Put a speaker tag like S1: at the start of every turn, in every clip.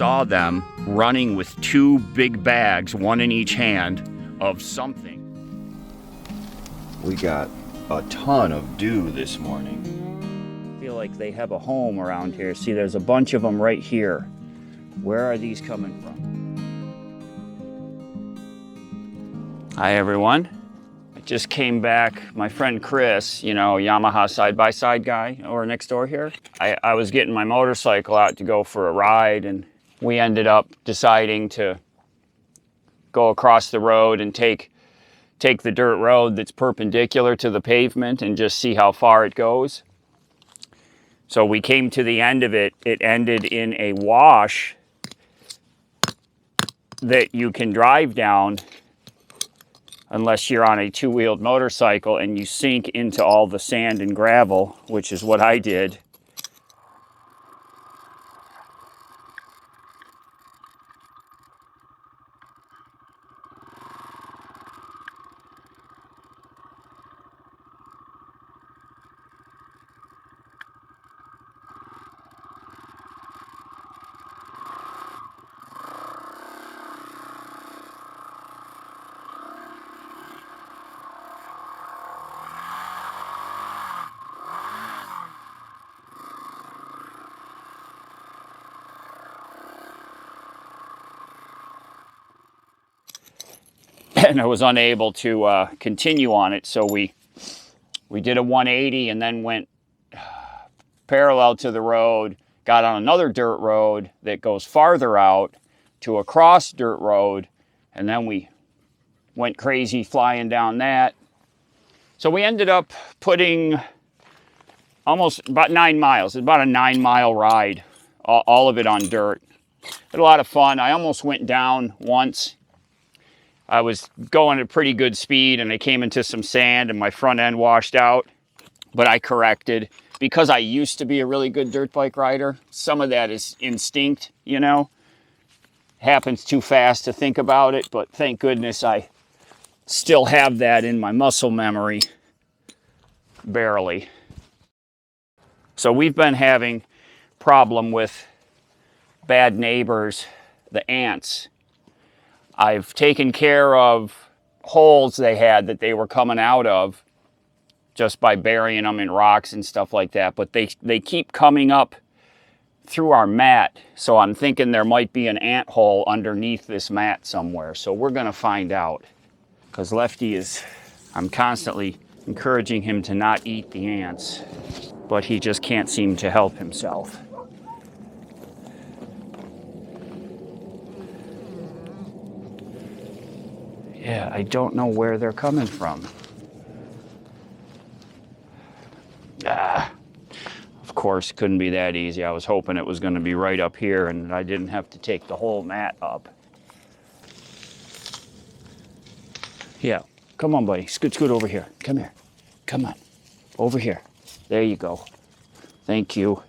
S1: saw them running with two big bags, one in each hand, of something. We got a ton of dew this morning. I feel like they have a home around here. See, there's a bunch of them right here. Where are these coming from? Hi, everyone. I just came back. My friend Chris, you know, Yamaha side-by-side guy over next door here. I was getting my motorcycle out to go for a ride, and we ended up deciding to go across the road and take the dirt road that's perpendicular to the pavement and just see how far it goes. So we came to the end of it. It ended in a wash that you can drive down unless you're on a two-wheeled motorcycle, and you sink into all the sand and gravel, which is what I did. And I was unable to continue on it, so we did a 180 and then went parallel to the road, got on another dirt road that goes farther out to a cross dirt road, and then we went crazy flying down that. So we ended up putting almost about 9 miles. It's about a 9-mile ride, all of it on dirt. Had a lot of fun. I almost went down once. I was going at pretty good speed and I came into some sand and my front end washed out, but I corrected. Because I used to be a really good dirt bike rider, some of that is instinct, you know. Happens too fast to think about it, but thank goodness I still have that in my muscle memory, barely. So we've been having problem with bad neighbors, the ants. I've taken care of holes they had that they were coming out of just by burying them in rocks and stuff like that. But they keep coming up through our mat. So I'm thinking there might be an ant hole underneath this mat somewhere. So we're gonna find out. Because Lefty I'm constantly encouraging him to not eat the ants, but he just can't seem to help himself. Yeah, I don't know where they're coming from. Of course, couldn't be that easy. I was hoping it was going to be right up here and I didn't have to take the whole mat up. Yeah, come on, buddy. Scoot over here. Come here. Come on. Over here. There you go. Thank you.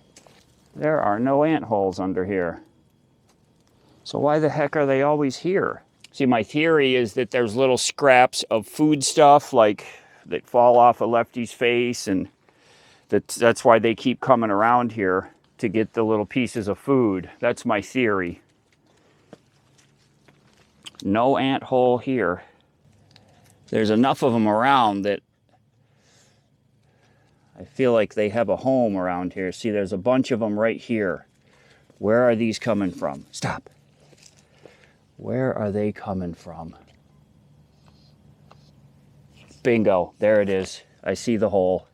S1: There are no ant holes under here. So why the heck are they always here? See, my theory is that there's little scraps of food stuff like that fall off of Lefty's face, and that's why they keep coming around here to get the little pieces of food. That's my theory. No ant hole here. There's enough of them around that I feel like they have a home around here. See, there's a bunch of them right here. Where are these coming from? Stop. Where are they coming from? Bingo, there it is. I see the hole.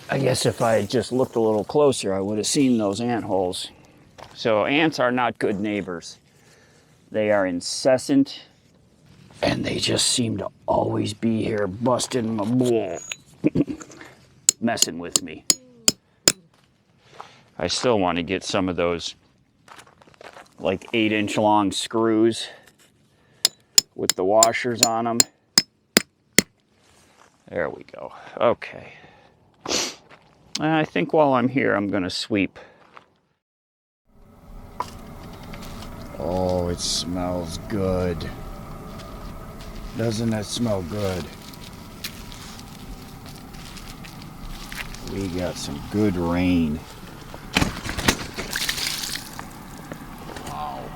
S1: I guess if I had just looked a little closer, I would have seen those ant holes. So ants are not good neighbors. They are incessant, and they just seem to always be here busting my bull, messing with me. I still want to get some of those like 8-inch long screws with the washers on them. There we go. Okay. I think while I'm here, I'm going to sweep. Oh, it smells good. Doesn't it smell good? We got some good rain. Wow.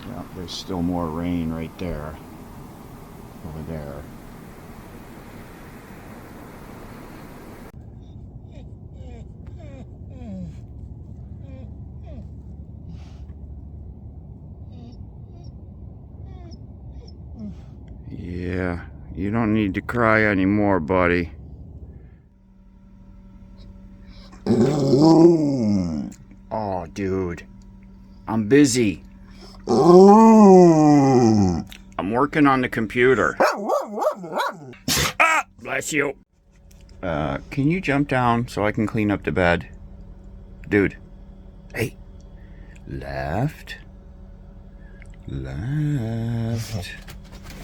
S1: Yeah, there's still more rain right there. Over there. Yeah, you don't need to cry anymore, buddy. Oh, dude. I'm busy. I'm working on the computer. Ah, bless you. Can you jump down so I can clean up the bed? Dude. Hey. Left. Left.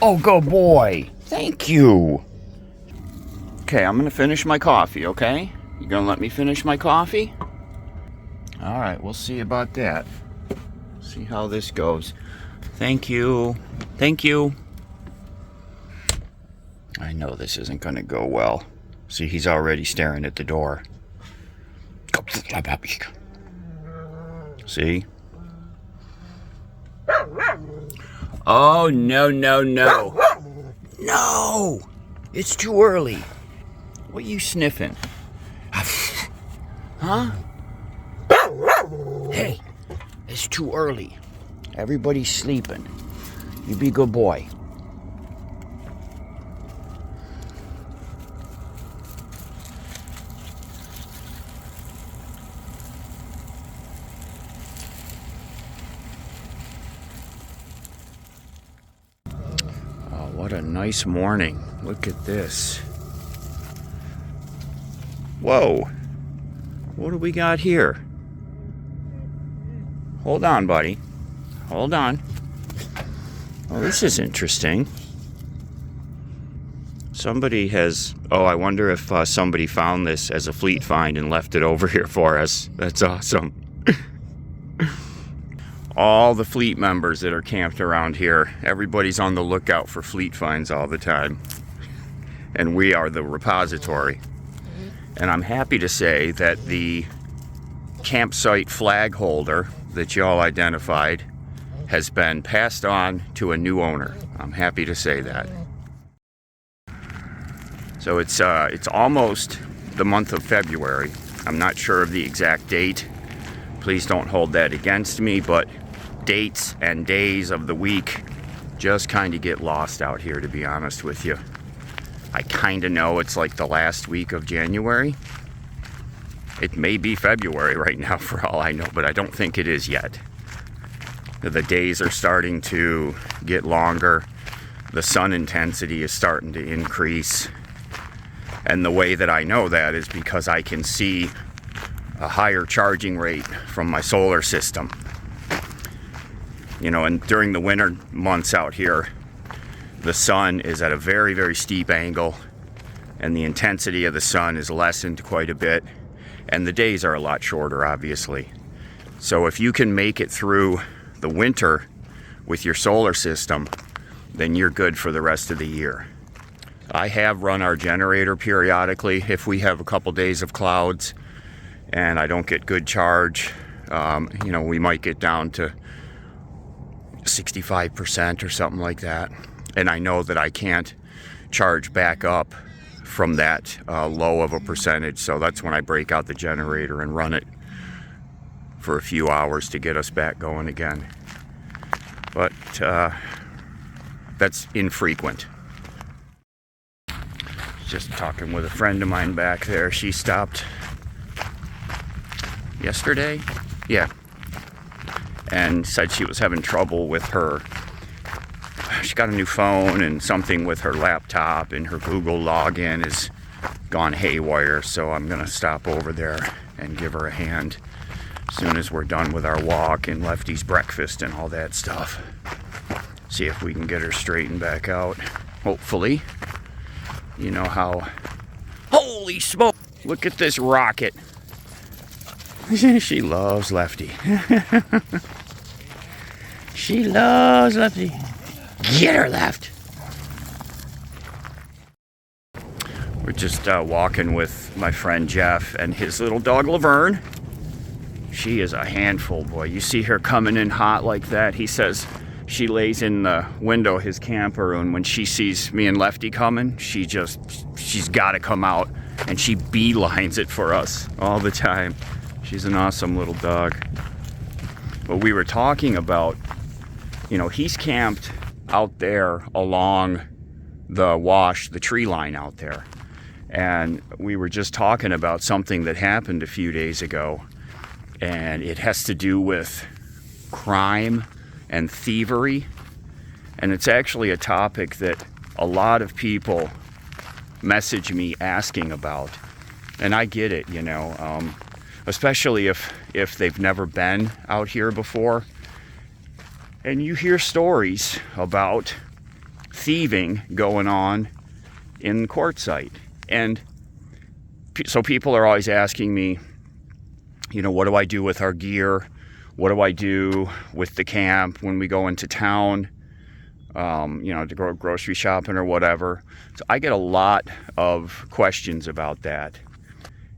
S1: Oh, good boy. Thank you. Okay, I'm gonna finish my coffee, okay? You gonna let me finish my coffee? All right, we'll see about that. See how this goes. Thank you. Thank you. I know this isn't gonna go well. See, he's already staring at the door. See? Oh, no, no, no. No! It's too early. What are you sniffing? Huh? Hey, it's too early. Everybody's sleeping. You be a good boy. Oh, what a nice morning. Look at this. Whoa. What do we got here? Hold on, buddy. Hold on. Well, this is interesting. Somebody has... Oh, I wonder if somebody found this as a fleet find and left it over here for us. That's awesome. All the fleet members that are camped around here, everybody's on the lookout for fleet finds all the time. And we are the repository. And I'm happy to say that the campsite flag holder that y'all identified has been passed on to a new owner. I'm happy to say that. So it's almost the month of February. I'm not sure of the exact date. Please don't hold that against me, but dates and days of the week just kind of get lost out here, to be honest with you. I kind of know it's like the last week of January. It may be February right now for all I know, but I don't think it is yet. The days are starting to get longer. The sun intensity is starting to increase. And the way that I know that is because I can see a higher charging rate from my solar system. You know, and during the winter months out here, the sun is at a very, very steep angle, and the intensity of the sun is lessened quite a bit, and the days are a lot shorter, obviously. So if you can make it through the winter with your solar system, then you're good for the rest of the year. I have run our generator periodically if we have a couple days of clouds and I don't get good charge. You know, we might get down to 65% or something like that. And I know that I can't charge back up from that low of a percentage. So that's when I break out the generator and run it for a few hours to get us back going again. But that's infrequent. Just talking with a friend of mine back there. She stopped yesterday, yeah, and said she was having trouble with her. She got a new phone and something with her laptop, and her Google login has gone haywire. So I'm gonna stop over there and give her a hand as soon as we're done with our walk and Lefty's breakfast and all that stuff. See if we can get her straightened back out. Hopefully. You know how... Holy smoke! Look at this rocket. She loves Lefty. She loves Lefty. Get her, Left. We're just walking with my friend Jeff and his little dog Laverne. She is a handful, boy. You see her coming in hot like that. He says she lays in the window, his camper, and when she sees me and Lefty coming, she's got to come out, and she beelines it for us all the time. She's an awesome little dog. But we were talking about, you know, he's camped out there along the wash, the tree line out there. And we were just talking about something that happened a few days ago, and it has to do with crime and thievery. And it's actually a topic that a lot of people message me asking about. And I get it, you know, especially if they've never been out here before. And you hear stories about thieving going on in Quartzsite. And so people are always asking me, you know, what do I do with our gear? What do I do with the camp when we go into town, you know, to go grocery shopping or whatever? So I get a lot of questions about that.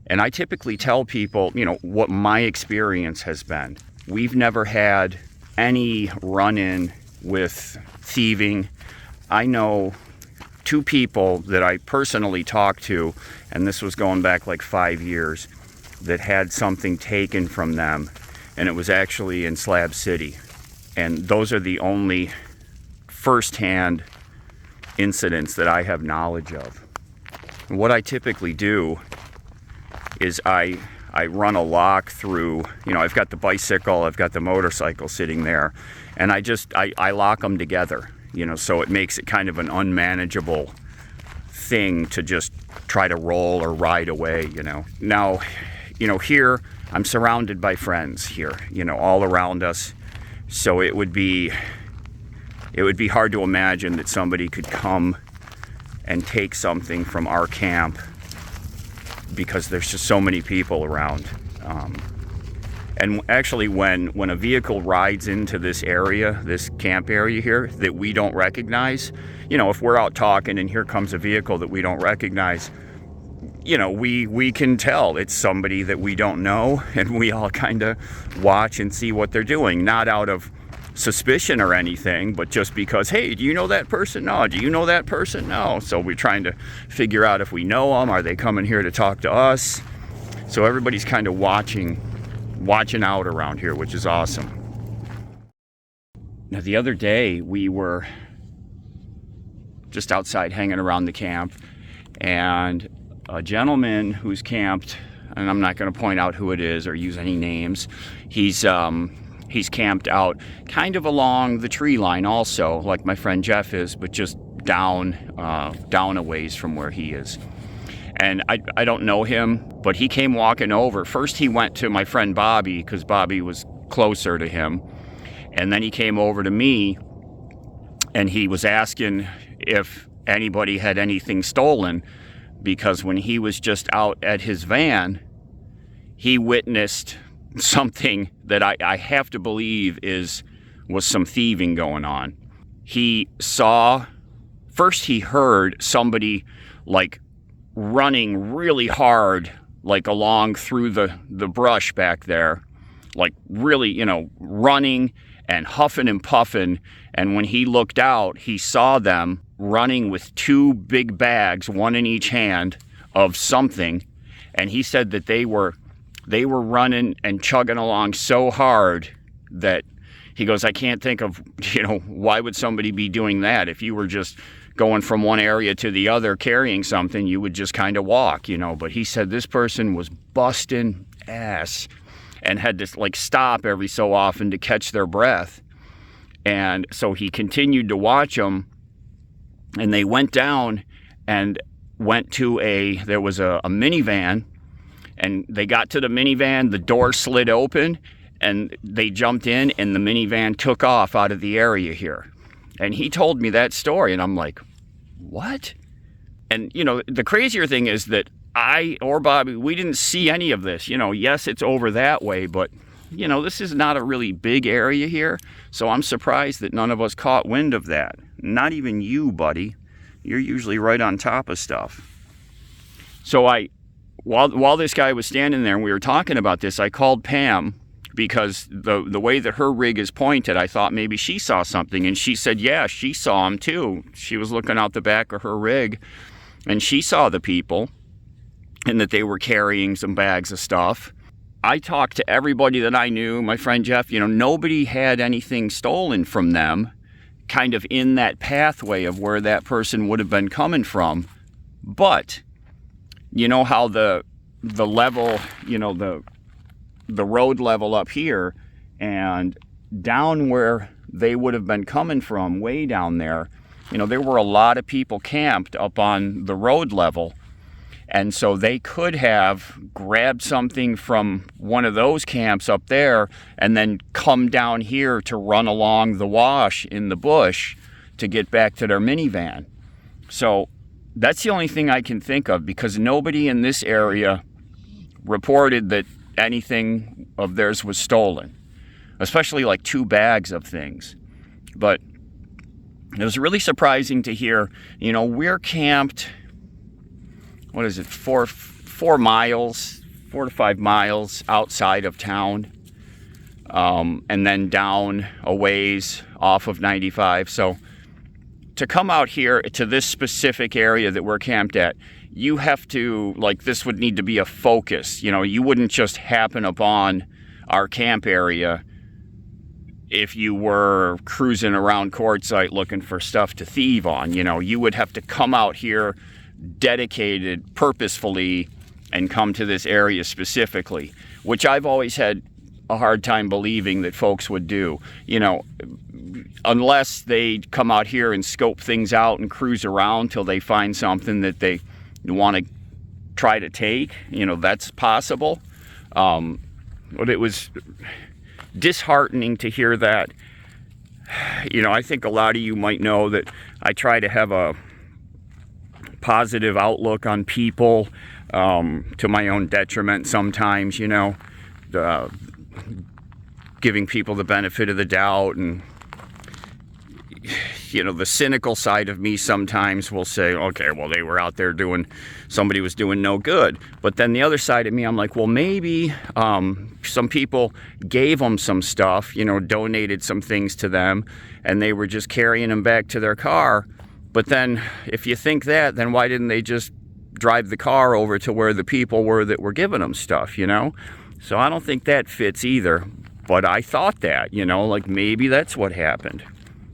S1: And I typically tell people, you know, what my experience has been. We've never had any run-in with thieving. I know 2 people that I personally talked to, and this was going back like 5 years, that had something taken from them, and it was actually in Slab City. And those are the only first-hand incidents that I have knowledge of. And what I typically do is I run a lock through, you know, I've got the bicycle, I've got the motorcycle sitting there, and I lock them together, you know, so it makes it kind of an unmanageable thing to just try to roll or ride away, you know. Now, you know, here I'm surrounded by friends here, you know, all around us. So it would be hard to imagine that somebody could come and take something from our camp because there's just so many people around. And actually when a vehicle rides into this area, this camp area here, that we don't recognize, you know, if we're out talking and here comes a vehicle that we don't recognize, you know, we can tell it's somebody that we don't know, and we all kind of watch and see what they're doing, not out of suspicion or anything, but just because, hey, do you know that person? No. Do you know that person? No. So we're trying to figure out if we know them. Are they coming here to talk to us? So everybody's kind of watching out around here, which is awesome. Now, the other day we were just outside hanging around the camp, and a gentleman who's camped, and I'm not going to point out who it is or use any names, he's camped out kind of along the tree line also, like my friend Jeff is, but just down a ways from where he is. And I don't know him, but he came walking over. First he went to my friend Bobby, because Bobby was closer to him. And then he came over to me, and he was asking if anybody had anything stolen, because when he was just out at his van, he witnessed something that I have to believe was some thieving going on. He saw, first he heard somebody like running really hard, like along through the brush back there, like really, you know, running and huffing and puffing. And when he looked out, he saw them running with 2 big bags, one in each hand, of something. And he said that they were running and chugging along so hard that he goes, I can't think of, you know, why would somebody be doing that? If you were just going from one area to the other carrying something, you would just kind of walk, you know. But he said this person was busting ass and had to like stop every so often to catch their breath. And so he continued to watch them, and they went down and went to there was a minivan, and they got to the minivan, the door slid open, and they jumped in, and the minivan took off out of the area here. And he told me that story, and I'm like, what? And, you know, the crazier thing is that I or Bobby, we didn't see any of this. You know, yes, it's over that way, but you know, this is not a really big area here, so I'm surprised that none of us caught wind of that. Not even you, buddy. You're usually right on top of stuff. So while this guy was standing there and we were talking about this, I called Pam, because the way that her rig is pointed, I thought maybe she saw something, and she said, yeah, she saw him too. She was looking out the back of her rig, and she saw the people, and that they were carrying some bags of stuff. I talked to everybody that I knew, my friend Jeff, you know, nobody had anything stolen from them, kind of in that pathway of where that person would have been coming from. But, you know how the level, you know, the road level up here, and down where they would have been coming from, way down there, you know, there were a lot of people camped up on the road level. And so they could have grabbed something from one of those camps up there and then come down here to run along the wash in the bush to get back to their minivan. So that's the only thing I can think of, because nobody in this area reported that anything of theirs was stolen, especially like 2 bags of things. But it was really surprising to hear, you know, we're camped, what is it, 4 miles, 4 to 5 miles outside of town, and then down a ways off of 95. So to come out here to this specific area that we're camped at, you have to, like, this would need to be a focus. You know, you wouldn't just happen upon our camp area if you were cruising around Quartzsite looking for stuff to thieve on. You know, you would have to come out here dedicated purposefully and come to this area specifically, which I've always had a hard time believing that folks would do. You know, unless they come out here and scope things out and cruise around till they find something that they want to try to take, you know, that's possible. But it was disheartening to hear that. You know, I think a lot of you might know that I try to have a positive outlook on people, to my own detriment sometimes, you know, giving people the benefit of the doubt. And, you know, the cynical side of me sometimes will say, okay, well, they were out there somebody was doing no good. But then the other side of me, I'm like, well, maybe some people gave them some stuff, you know, donated some things to them, and they were just carrying them back to their car. But then if you think that, then why didn't they just drive the car over to where the people were that were giving them stuff, you know? So I don't think that fits either. But I thought that, you know, like maybe that's what happened.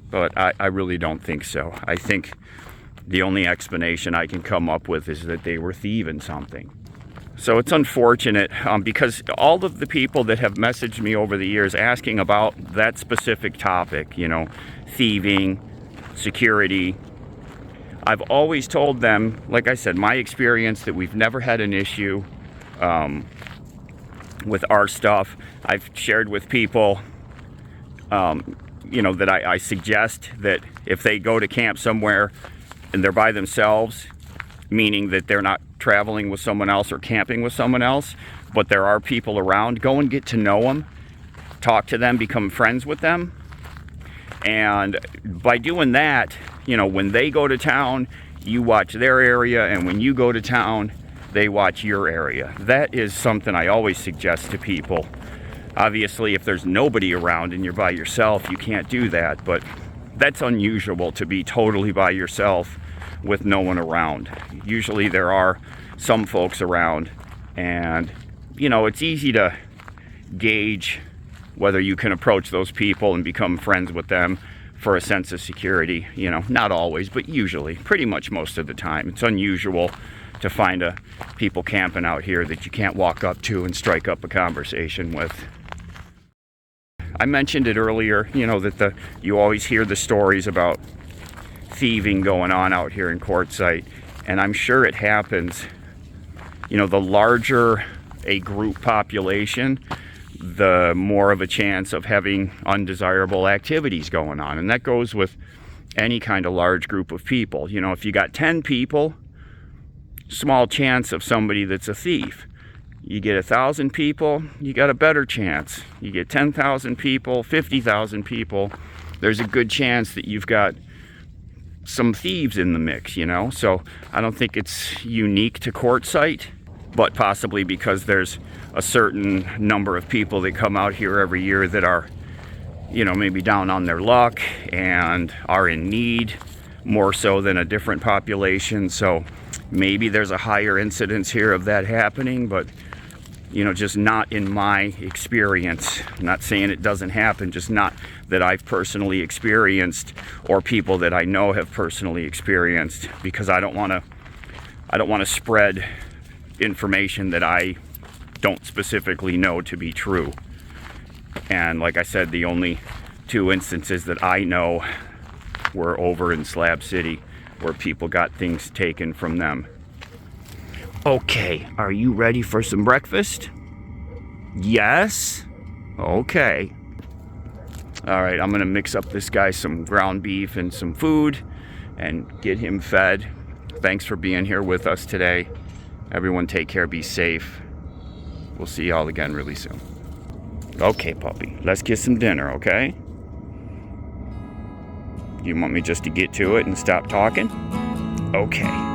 S1: But I really don't think so. I think the only explanation I can come up with is that they were thieving something. So it's unfortunate, because all of the people that have messaged me over the years asking about that specific topic, you know, thieving, security, I've always told them, like I said, my experience, that we've never had an issue with our stuff. I've shared with people, you know, that I suggest that if they go to camp somewhere and they're by themselves, meaning that they're not traveling with someone else or camping with someone else, but there are people around, go and get to know them, talk to them, become friends with them. And by doing that, you know, when they go to town, you watch their area, and when you go to town, they watch your area. That is something I always suggest to people. Obviously, if there's nobody around and you're by yourself, you can't do that, but that's unusual to be totally by yourself with no one around. Usually there are some folks around, and, you know, it's easy to gauge whether you can approach those people and become friends with them for a sense of security. You know, not always, but usually, pretty much most of the time. It's unusual to find people camping out here that you can't walk up to and strike up a conversation with. I mentioned it earlier, you know, that you always hear the stories about thieving going on out here in Quartzsite, and I'm sure it happens. You know, the larger a group population, the more of a chance of having undesirable activities going on. And that goes with any kind of large group of people. You know, if you got 10 people, small chance of somebody that's a thief. You get 1,000 people, you got a better chance. You get 10,000 people, 50,000 people, there's a good chance that you've got some thieves in the mix, you know? So I don't think it's unique to Quartzsite, but possibly because there's a certain number of people that come out here every year that are, you know, maybe down on their luck and are in need more so than a different population. So maybe there's a higher incidence here of that happening, but you know, just not in my experience. I'm not saying it doesn't happen, just not that I've personally experienced or people that I know have personally experienced, because I don't want to spread information that I don't specifically know to be true. And like I said, the only 2 instances that I know were over in Slab City where people got things taken from them. Okay, are you ready for some breakfast? Yes? Okay. All right, I'm gonna mix up this guy some ground beef and some food and get him fed. Thanks for being here with us today. Everyone take care, be safe. We'll see y'all again really soon. Okay, puppy, let's get some dinner, okay? You want me just to get to it and stop talking? Okay.